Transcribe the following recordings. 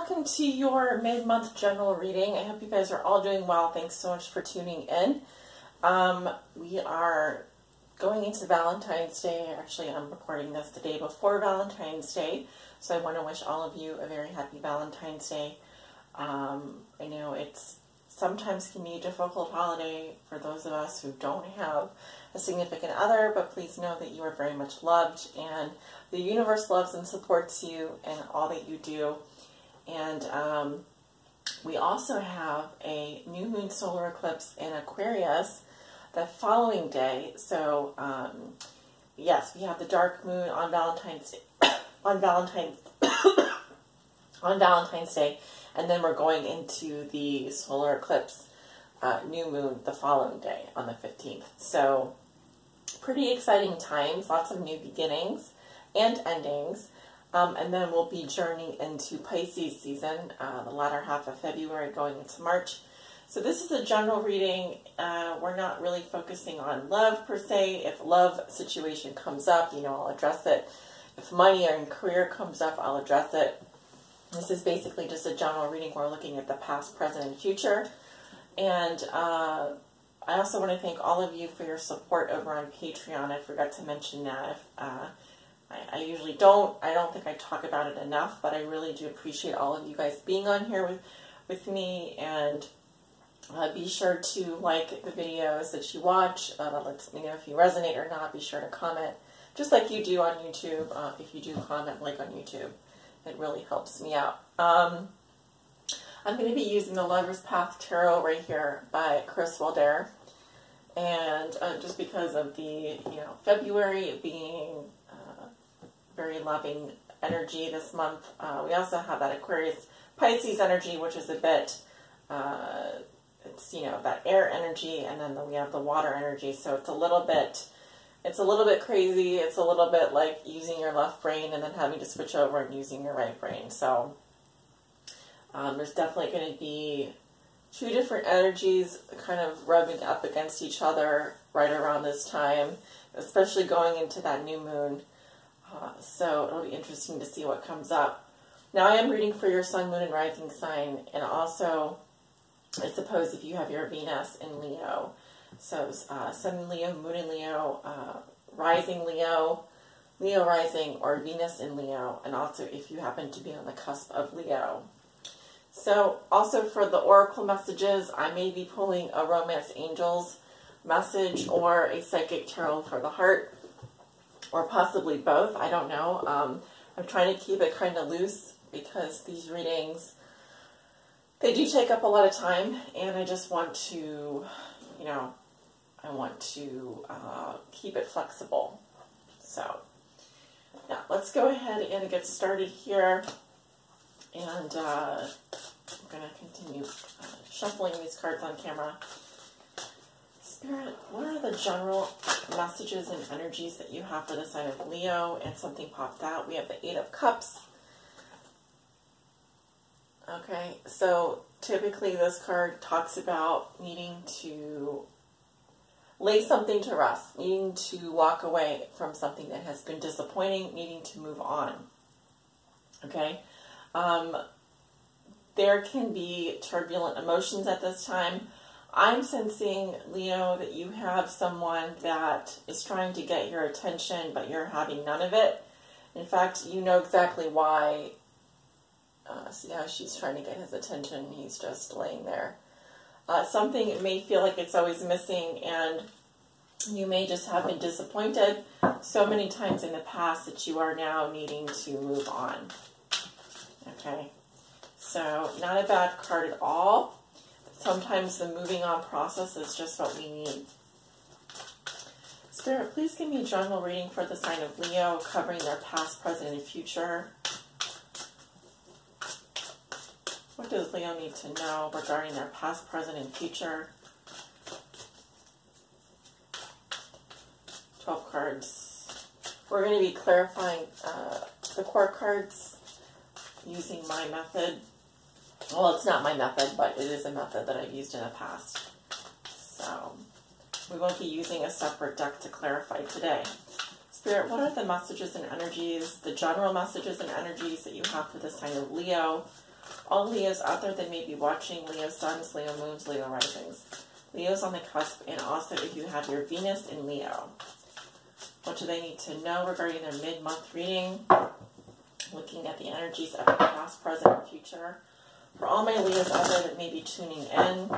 welcome to your mid-month general reading. I hope you guys are all doing well. Thanks so much for tuning in. We are going into Valentine's Day. Actually, I'm recording this the day before Valentine's Day, so I want to wish all of you a very happy Valentine's Day. I know it's sometimes can be a difficult holiday for those of us who don't have a significant other, but please know that you are very much loved, and the universe loves and supports you and all that you do. And we also have a new moon solar eclipse in Aquarius the following day. So yes, we have the dark moon on Valentine's Day, on Valentine's Day, and then we're going into the solar eclipse new moon the following day on the 15th. So pretty exciting times, lots of new beginnings and endings. And then we'll be journeying into Pisces season, the latter half of February going into March. So this is a general reading. We're not really focusing on love per se. If love situation comes up, I'll address it. If money or career comes up, I'll address it. This is basically just a general reading. We're looking at the past, present, and future. And I also want to thank all of you for your support over on Patreon. I forgot to mention that. I usually don't. I don't think I talk about it enough, but I really do appreciate all of you guys being on here with me. And be sure to like the videos that you watch. That lets me know if you resonate or not. Be sure to comment, just like you do on YouTube. If you do comment, like on YouTube, it really helps me out. I'm going to be using the Lover's Path Tarot right here by Chris Wilder. And just because of the, February being very loving energy this month. We also have that Aquarius Pisces energy, which is a bit, it's, that air energy, and then we have the water energy. So it's a little bit crazy. It's a little bit like using your left brain and then having to switch over and using your right brain. So there's definitely going to be two different energies kind of rubbing up against each other right around this time, especially going into that new moon. So it'll be interesting to see what comes up. Now I am reading for your sun, moon, and rising sign, and also I suppose if you have your Venus in Leo. So sun in Leo, moon in Leo, rising Leo, Leo rising, or Venus in Leo, and also if you happen to be on the cusp of Leo. So also for the oracle messages, I may be pulling a Romance Angels message or a Psychic Tarot for the heart, or possibly both. I don't know. I'm trying to keep it kind of loose because these readings, they do take up a lot of time, and I just want to, keep it flexible. So now let's go ahead and get started here. And I'm going to continue shuffling these cards on camera. Spirit, what are the general messages and energies that you have for the sign of Leo? And something popped out. We have the Eight of Cups. Okay, so typically this card talks about needing to lay something to rest, needing to walk away from something that has been disappointing, needing to move on. Okay? There can be turbulent emotions at this time. I'm sensing, Leo, that you have someone that is trying to get your attention, but you're having none of it. In fact, you know exactly why. See how she's trying to get his attention. He's just laying there. Something may feel like it's always missing, and you may just have been disappointed so many times in the past that you are now needing to move on. Okay, so not a bad card at all. Sometimes the moving on process is just what we need. Spirit, please give me a general reading for the sign of Leo, covering their past, present, and future. What does Leo need to know regarding their past, present, and future? 12 cards. We're going to be clarifying the core cards using my method. Well, it's not my method, but it is a method that I've used in the past. So we won't be using a separate deck to clarify today. Spirit, what are the messages and energies, the general messages and energies that you have for the sign of Leo All Leos out there that may be watching, Leo suns, Leo moons, Leo risings. Leo's on the cusp, and also if you have your Venus in Leo. What do they need to know regarding their mid-month reading? Looking at the energies of the past, present, and future. For all my Leos out there that may be tuning in.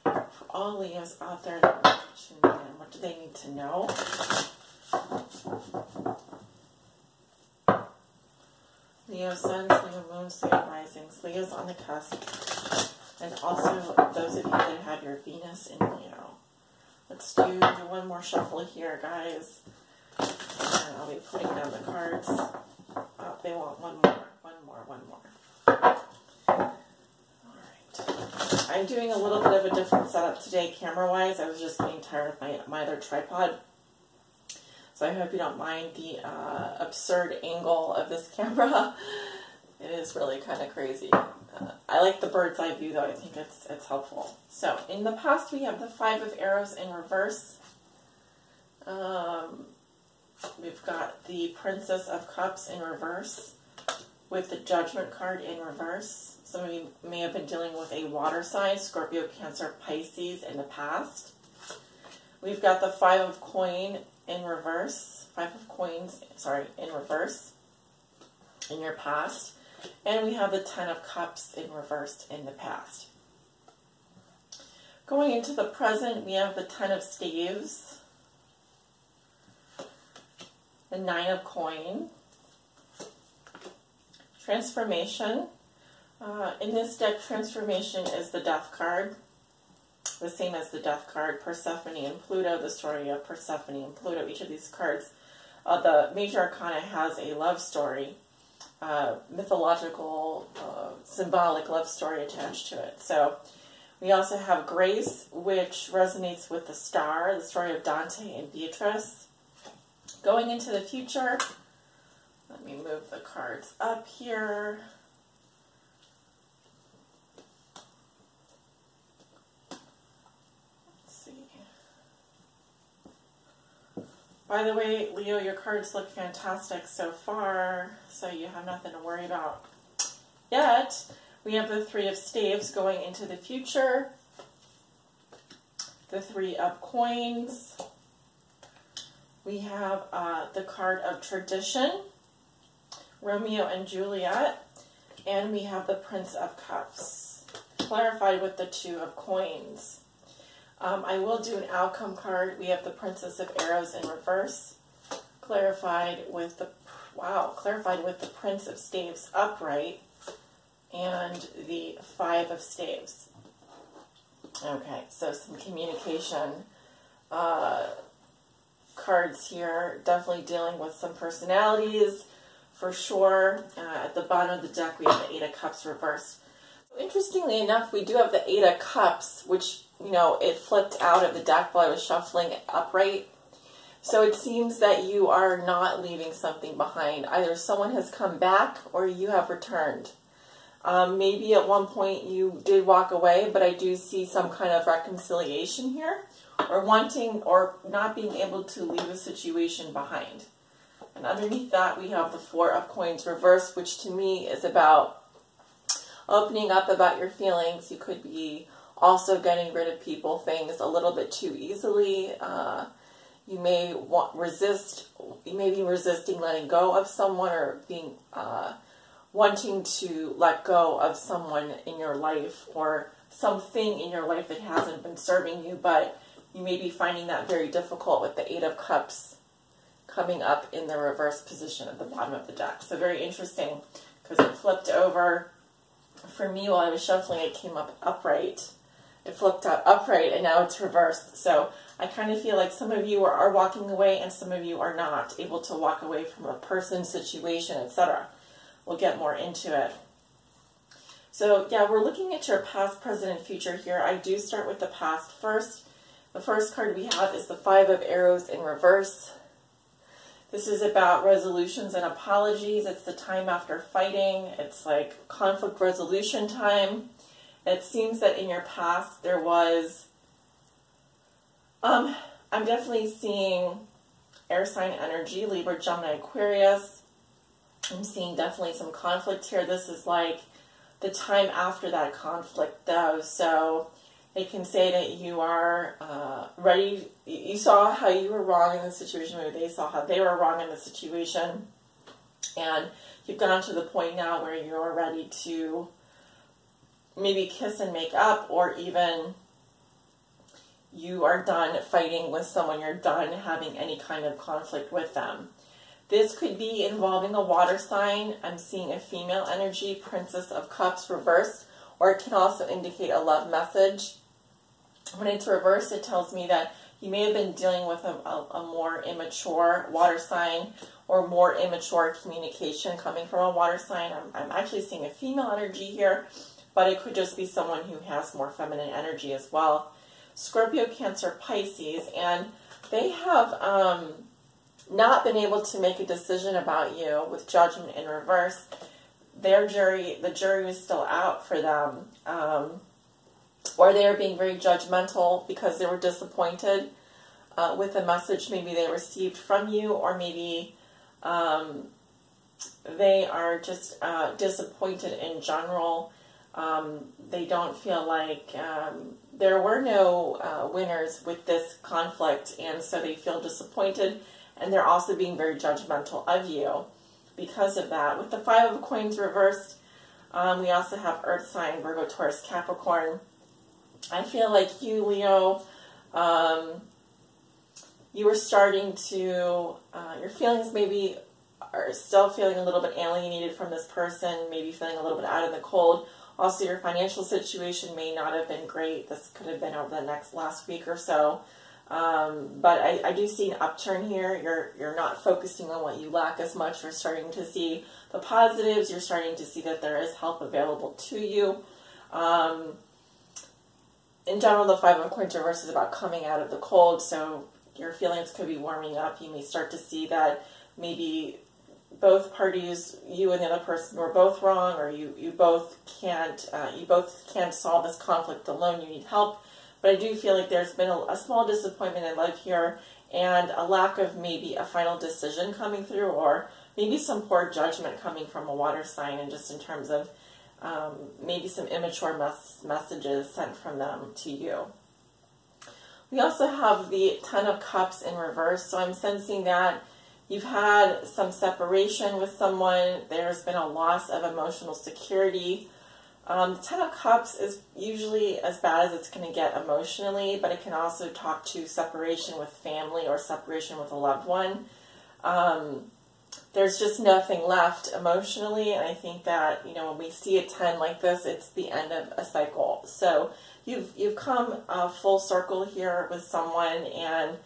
For all Leos out there that may be tuning in, what do they need to know? Leo suns, Leo moons, Leo risings, Leo's on the cusp, and also those of you that have your Venus in Leo. Let's do one more shuffle here, guys. And I'll be putting down the cards. Oh, they want one more. Alright. I'm doing a little bit of a different setup today, camera-wise. I was just getting tired of my other tripod. So I hope you don't mind the absurd angle of this camera. It is really kind of crazy. I like the bird's eye view, though. I think it's helpful. So in the past, we have the Five of Arrows in reverse. We've got the Princess of Cups in reverse with the Judgment card in reverse. Some of you may have been dealing with a water sign, Scorpio, Cancer, Pisces in the past. We've got the Five of Coins in reverse. In reverse in your past. And we have the Ten of Cups in reverse in the past. Going into the present, we have the Ten of Staves, the Nine of Coins, Transformation. In this deck, Transformation is the Death card, the same as the Death card, Persephone and Pluto, the story of Persephone and Pluto. Each of these cards, the major arcana has a love story, mythological, symbolic love story attached to it. So we also have Grace, which resonates with the Star, the story of Dante and Beatrice. Going into the future, let me move the cards up here. By the way, Leo, your cards look fantastic so far, so you have nothing to worry about yet. We have the Three of Staves going into the future, the Three of Coins. We have the card of Tradition, Romeo and Juliet, and we have the Prince of Cups, clarified with the Two of Coins. I will do an outcome card. We have the Princess of Arrows in reverse, clarified with the Prince of Staves upright, and the Five of Staves. Okay, so some communication cards here, definitely dealing with some personalities for sure. At the bottom of the deck, we have the Eight of Cups reversed. Interestingly enough, we do have the Eight of Cups, which, you know, it flipped out of the deck while I was shuffling it upright. So it seems that you are not leaving something behind. Either someone has come back or you have returned. Maybe at one point you did walk away, but I do see some kind of reconciliation here, or wanting or not being able to leave a situation behind. And underneath that, we have the Four of Coins reversed, which to me is about opening up about your feelings. You could be also getting rid of people, things a little bit too easily. You may be resisting letting go of someone, or being wanting to let go of someone in your life, or something in your life that hasn't been serving you, but you may be finding that very difficult with the Eight of Cups coming up in the reverse position at the bottom of the deck. So very interesting, because it flipped over. For me, while I was shuffling, it came up upright. It flipped out upright, and now it's reversed. So I kind of feel like some of you are walking away, and some of you are not able to walk away from a person, situation, etc. We'll get more into it. So yeah, we're looking at your past, present, and future here. I do start with the past first. The first card we have is the Five of Arrows in reverse. This is about resolutions and apologies. It's the time after fighting. It's like conflict resolution time. It seems that in your past there was, I'm definitely seeing air sign energy, Libra, Gemini, Aquarius. I'm seeing definitely some conflict here. This is like the time after that conflict, though. So it can say that you are ready. You saw how you were wrong in the situation. Maybe they saw how they were wrong in the situation. And you've gotten to the point now where you're ready to maybe kiss and make up, or even you are done fighting with someone. You're done having any kind of conflict with them. This could be involving a water sign. I'm seeing a female energy, Princess of Cups reversed, or it can also indicate a love message. When it's reversed, it tells me that you may have been dealing with a more immature water sign, or more immature communication coming from a water sign. I'm actually seeing a female energy here, but it could just be someone who has more feminine energy as well. Scorpio, Cancer, Pisces, and they have not been able to make a decision about you with Judgment in reverse. The jury was still out for them, or they are being very judgmental because they were disappointed with the message maybe they received from you, or maybe they are just disappointed in general. They don't feel like there were no winners with this conflict, and so they feel disappointed, and they're also being very judgmental of you because of that. With the Five of Coins reversed, we also have Earth sign, Virgo, Taurus, Capricorn. I feel like you, Leo, you were starting to, your feelings maybe are still feeling a little bit alienated from this person, maybe feeling a little bit out in the cold. Also, your financial situation may not have been great. This could have been over the last week or so. But I do see an upturn here. You're not focusing on what you lack as much. You're starting to see the positives. You're starting to see that there is help available to you. In general, the Five of Coins reverse is about coming out of the cold, so your feelings could be warming up. You may start to see that maybe both parties, you and the other person, were both wrong, or you both can't solve this conflict alone. You need help. But I do feel like there's been a small disappointment in life here, and a lack of maybe a final decision coming through, or maybe some poor judgment coming from a water sign, and just in terms of maybe some immature messages sent from them to you. We also have the Ten of Cups in reverse, so I'm sensing that you've had some separation with someone. There's been a loss of emotional security. The Ten of Cups is usually as bad as it's going to get emotionally, but it can also talk to separation with family or separation with a loved one. There's just nothing left emotionally, and I think that, when we see a 10 like this, it's the end of a cycle. So you've come full circle here with someone, and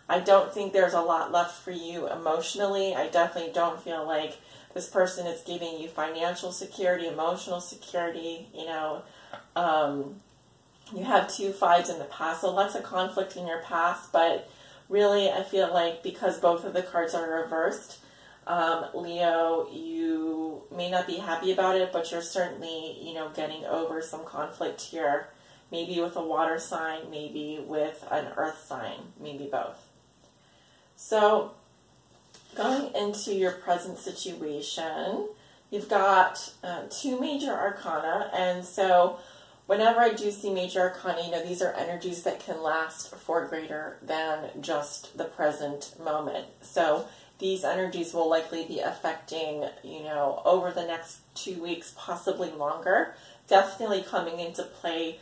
I don't think there's a lot left for you emotionally. I definitely don't feel like this person is giving you financial security, emotional security. You have two fives in the past, so lots of conflict in your past, but really I feel like because both of the cards are reversed, Leo, you may not be happy about it, but you're certainly, getting over some conflict here. Maybe with a water sign, maybe with an earth sign, maybe both. So, going into your present situation, you've got two major arcana, and so whenever I do see major arcana, these are energies that can last for greater than just the present moment. So these energies will likely be affecting, over the next 2 weeks, possibly longer. Definitely coming into play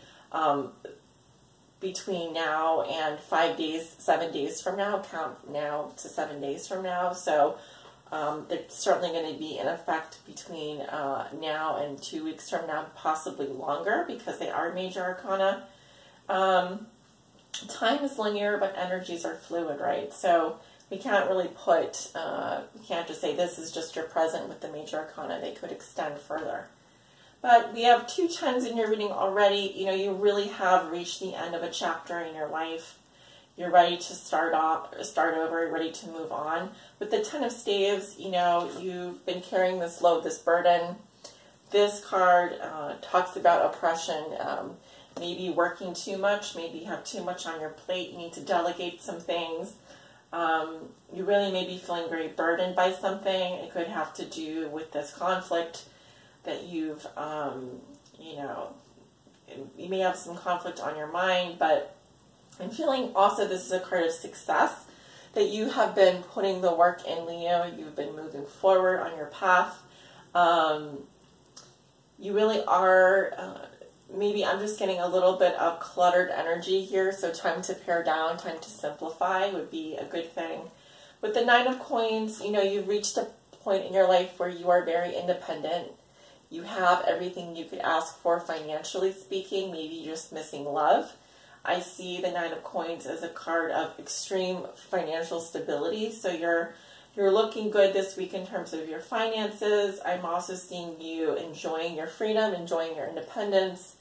between now and 5 days, 7 days from now. Count now to 7 days from now. So they're certainly going to be in effect between now and 2 weeks from now, possibly longer, because they are major arcana. Time is linear, but energies are fluid, right? So we can't really we can't just say this is just your present with the major arcana. They could extend further. But we have two 10s in your reading already. You really have reached the end of a chapter in your life. You're ready to start over, ready to move on. With the 10 of Staves, you've been carrying this load, this burden. This card talks about oppression, maybe working too much, maybe you have too much on your plate, you need to delegate some things. You really may be feeling very burdened by something. It could have to do with this conflict that you've, you know, you may have some conflict on your mind, but I'm feeling also this is a card of success, that you have been putting the work in, Leo. You've been moving forward on your path. You really are, maybe I'm just getting a little bit of cluttered energy here, so time to pare down, time to simplify would be a good thing. With the Nine of Coins, you know, you've reached a point in your life where you are very independent. You have everything you could ask for financially speaking. Maybe you're just missing love. I see the Nine of Coins as a card of extreme financial stability. So you're looking good this week in terms of your finances. I'm also seeing you enjoying your freedom, enjoying your independence.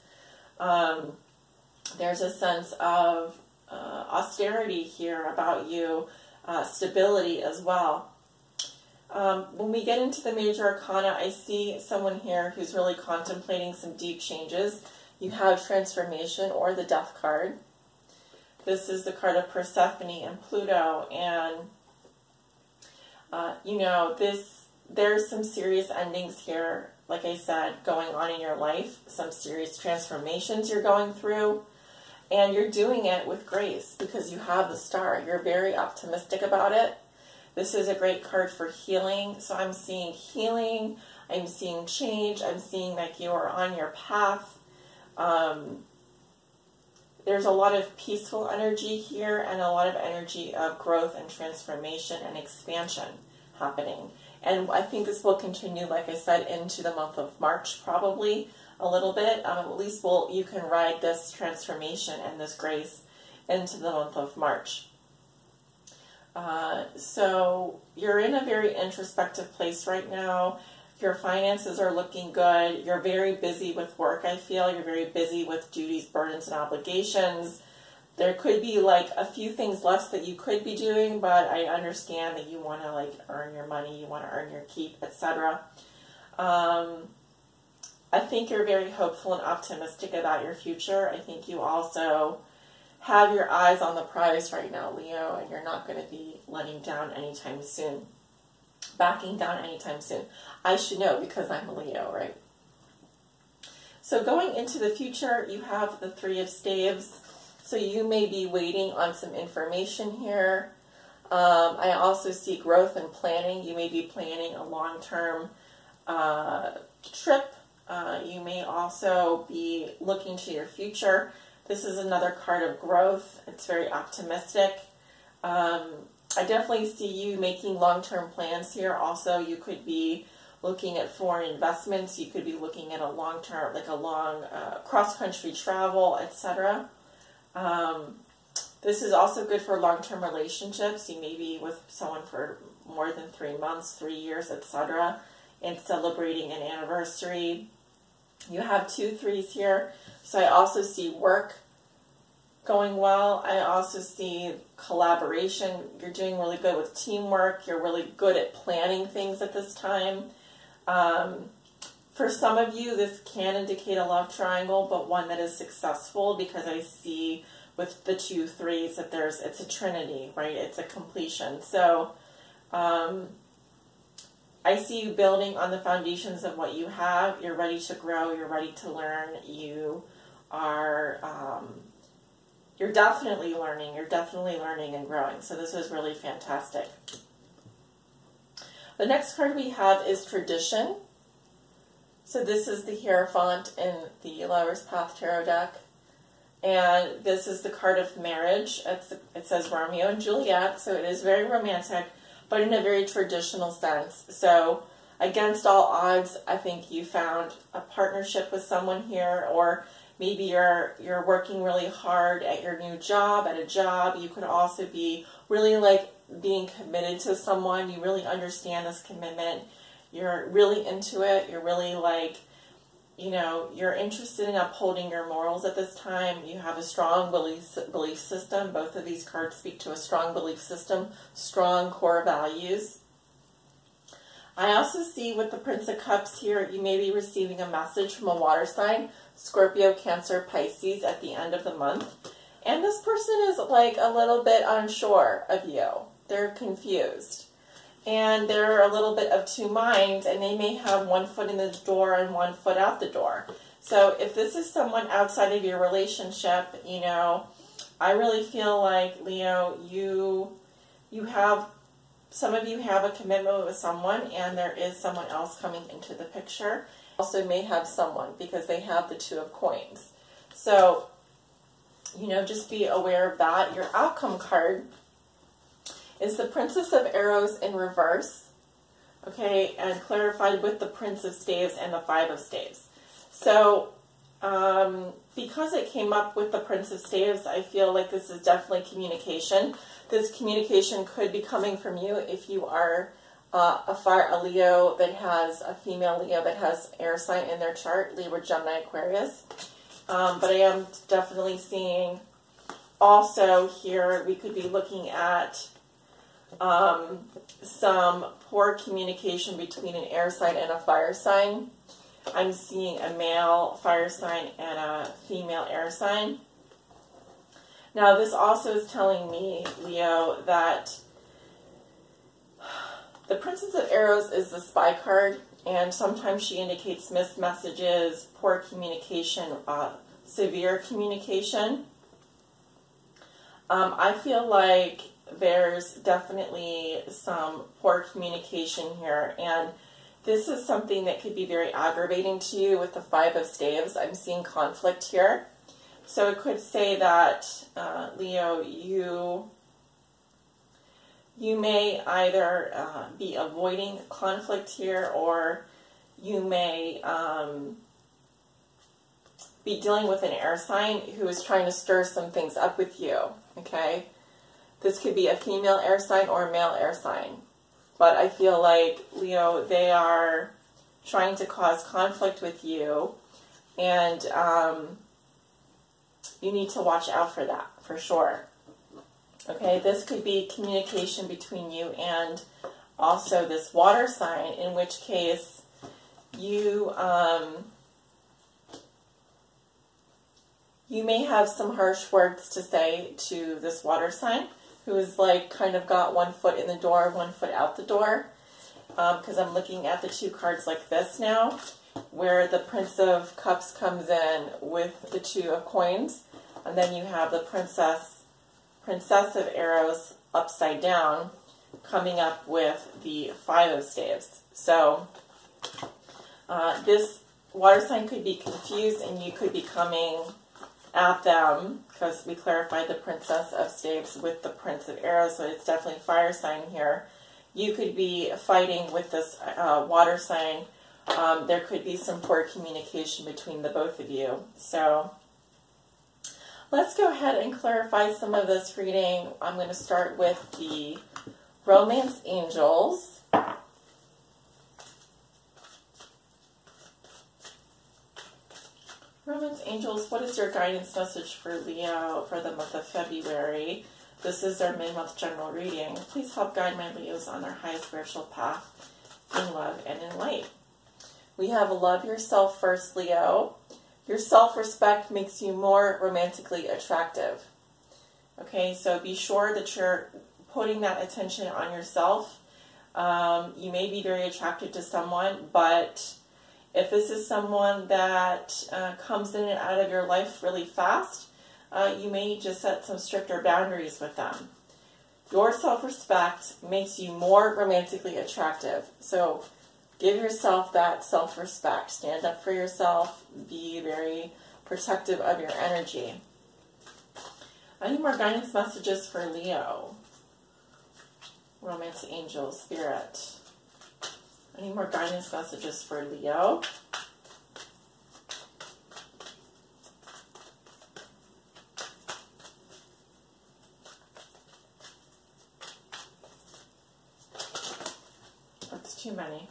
There's a sense of austerity here about you, stability as well. When we get into the major arcana, I see someone here who's really contemplating some deep changes. You have transformation or the death card. This is the card of Persephone and Pluto, and you know, there's some serious endings here, like I said, going on in your life, some serious transformations you're going through, and you're doing it with grace because you have the star. You're very optimistic about it. This is a great card for healing. So I'm seeing healing. I'm seeing change. I'm seeing like you are on your path. There's a lot of peaceful energy here and a lot of energy of growth and transformation and expansion happening. And I think this will continue, like I said, into the month of March, probably a little bit. At least you can ride this transformation and this grace into the month of March. So you're in a very introspective place right now. Your finances are looking good. You're very busy with work, I feel. You're very busy with duties, burdens, and obligations. There could be like a few things less that you could be doing, but I understand that you want to like earn your money, you want to earn your keep, etc. I think you're very hopeful and optimistic about your future. I think you also have your eyes on the prize right now, Leo, and you're not going to be letting down anytime soon. Backing down anytime soon. I should know because I'm a Leo, right? So going into the future, you have the Three of Staves. So you may be waiting on some information here. I also see growth and planning. You may be planning a long-term trip. You may also be looking to your future. This is another card of growth. It's very optimistic. I definitely see you making long-term plans here. Also, you could be looking at foreign investments. You could be looking at a long-term, like a long cross-country travel, etc. This is also good for long-term relationships. You may be with someone for more than 3 months, 3 years, etc. and celebrating an anniversary. You have 2 3s here. So I also see work going well. I also see collaboration. You're doing really good with teamwork. You're really good at planning things at this time. For some of you, this can indicate a love triangle, but one that is successful, because I see with the 2 3s that it's a trinity, right? It's a completion. So I see you building on the foundations of what you have. You're ready to grow. You're ready to learn. You are, you're definitely learning. You're definitely learning and growing. So this is really fantastic. The next card we have is Tradition. So this is the Hierophant in the Lover's Path Tarot deck. And this is the card of marriage. It says Romeo and Juliet, so it is very romantic, but in a very traditional sense. So against all odds, I think you found a partnership with someone here, or maybe you're working really hard at your new job, at a job. You could also be really like being committed to someone. You really understand this commitment. You're really into it. You're really like, you know, you're interested in upholding your morals at this time. You have a strong belief system. Both of these cards speak to a strong belief system, strong core values. I also see with the Prince of Cups here, you may be receiving a message from a water sign, Scorpio, Cancer, Pisces, at the end of the month. And this person is like a little bit unsure of you. they're confused. And they're a little bit of two minds, and they may have one foot in the door and one foot out the door. So if this is someone outside of your relationship, you know, I really feel like, Leo, you have, some of you have a commitment with someone, and there is someone else coming into the picture. Also may have someone because they have the Two of Coins. So, you know, just be aware of that. Your outcome card is the Princess of Arrows in reverse, okay, and clarified with the Prince of Staves and the Five of Staves. So, because it came up with the Prince of Staves, I feel like this is definitely communication. This communication could be coming from you if you are a Leo that has, a female Leo that has air sign in their chart, Libra, Gemini, Aquarius. But I am definitely seeing also here, we could be looking at some poor communication between an air sign and a fire sign. I'm seeing a male fire sign and a female air sign. Now, this also is telling me, Leo, that the Princess of Arrows is the spy card, and sometimes she indicates missed messages, poor communication, severe communication. I feel like there's definitely some poor communication here, and this is something that could be very aggravating to you with the Five of Staves. I'm seeing conflict here. So it could say that, Leo, you may either be avoiding conflict here, or you may be dealing with an air sign who is trying to stir some things up with you, okay? This could be a female air sign or a male air sign. But I feel like, Leo, they are trying to cause conflict with you, and you need to watch out for that, for sure. Okay, this could be communication between you and also this water sign, in which case you may have some harsh words to say to this water sign, who is like kind of got one foot in the door, one foot out the door. Because I'm looking at the two cards like this now, where the Prince of Cups comes in with the Two of Coins, and then you have the Princess of Arrows upside down coming up with the Five of Staves. So this water sign could be confused, and you could be coming at them, because we clarified the Princess of Staves with the Prince of Arrows, so it's definitely fire sign here. You could be fighting with this water sign. There could be some poor communication between the both of you. So let's go ahead and clarify some of this reading. I'm going to start with the Romance Angels. Romance Angels, what is your guidance message for Leo for the month of February? This is their mid-month general reading. Please help guide my Leos on their high spiritual path in love and in light. We have love yourself first, Leo. Your self-respect makes you more romantically attractive. Okay, so be sure that you're putting that attention on yourself. You may be very attracted to someone, but if this is someone that comes in and out of your life really fast, you may need to set some stricter boundaries with them. Your self-respect makes you more romantically attractive. So give yourself that self-respect. Stand up for yourself. Be very protective of your energy. Any more guidance messages for Leo? Romance Angel, Spirit. Any more guidance messages for Leo? That's too many.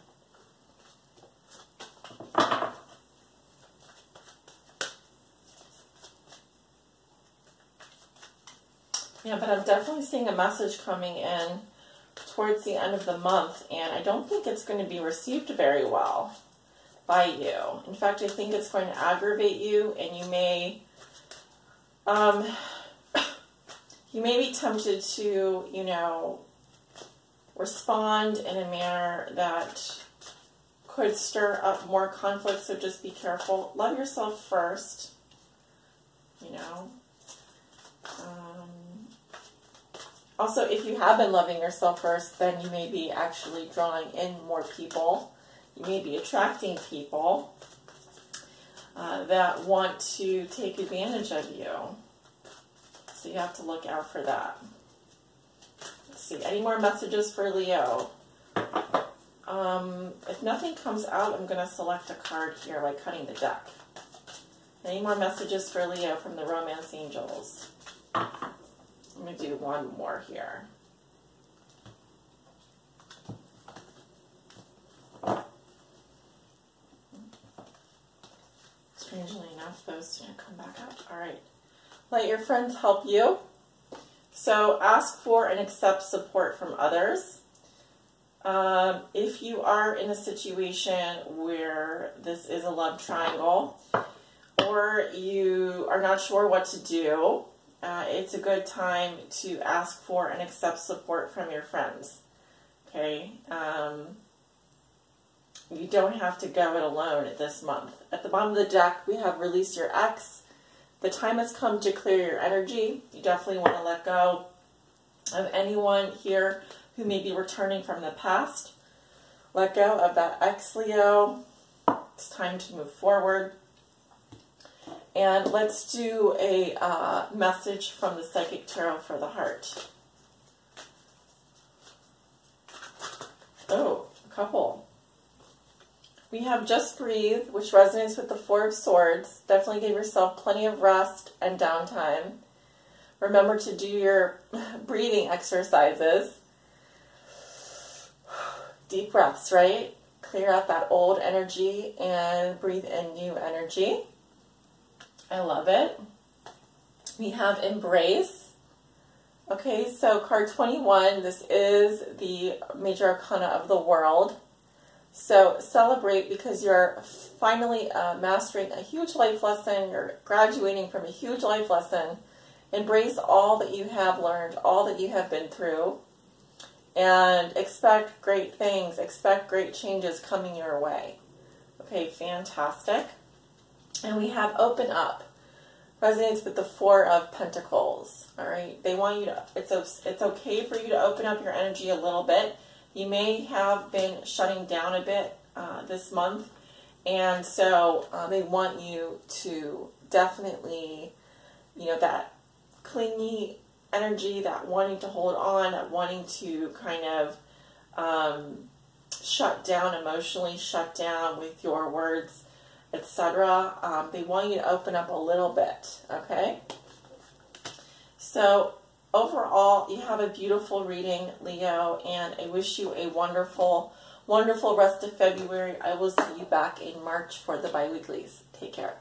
Yeah, but I'm definitely seeing a message coming in towards the end of the month, and I don't think it's going to be received very well by you. In fact, I think it's going to aggravate you, and you may be tempted to, respond in a manner that could stir up more conflict, so just be careful. Love yourself first, you know. Also, if you have been loving yourself first, then you may be actually drawing in more people. You may be attracting people that want to take advantage of you. So you have to look out for that. Let's see, any more messages for Leo? If nothing comes out, I'm going to select a card here by cutting the deck. Any more messages for Leo from the Romance Angels? I'm going to do one more here. Strangely enough, those didn't come back up. All right. Let your friends help you. So ask for and accept support from others. If you are in a situation where this is a love triangle or you are not sure what to do, it's a good time to ask for and accept support from your friends. Okay? You don't have to go it alone this month. At the bottom of the deck, we have release your ex. The time has come to clear your energy. You definitely want to let go of anyone here who may be returning from the past. Let go of that ex, Leo. It's time to move forward. And let's do a message from the Psychic Tarot for the heart. Oh, a couple. We have Just Breathe, which resonates with the Four of Swords. Definitely give yourself plenty of rest and downtime. Remember to do your breathing exercises. Deep breaths, right? Clear out that old energy and breathe in new energy. I love it. We have Embrace. Okay, so card 21, this is the major arcana of the world. So celebrate because you're finally mastering a huge life lesson. You're graduating from a huge life lesson. Embrace all that you have learned, all that you have been through. And expect great things. Expect great changes coming your way. Okay, fantastic. And we have Open Up. Resonates with the Four of Pentacles. All right, they want you to, it's okay for you to open up your energy a little bit. You may have been shutting down a bit this month, and so they want you to definitely, you know, that clingy energy, that wanting to hold on, that wanting to kind of shut down emotionally, shut down with your words, etc. They want you to open up a little bit, okay? So overall, you have a beautiful reading, Leo, and I wish you a wonderful, wonderful rest of February. I will see you back in March for the bi-weeklies. Take care.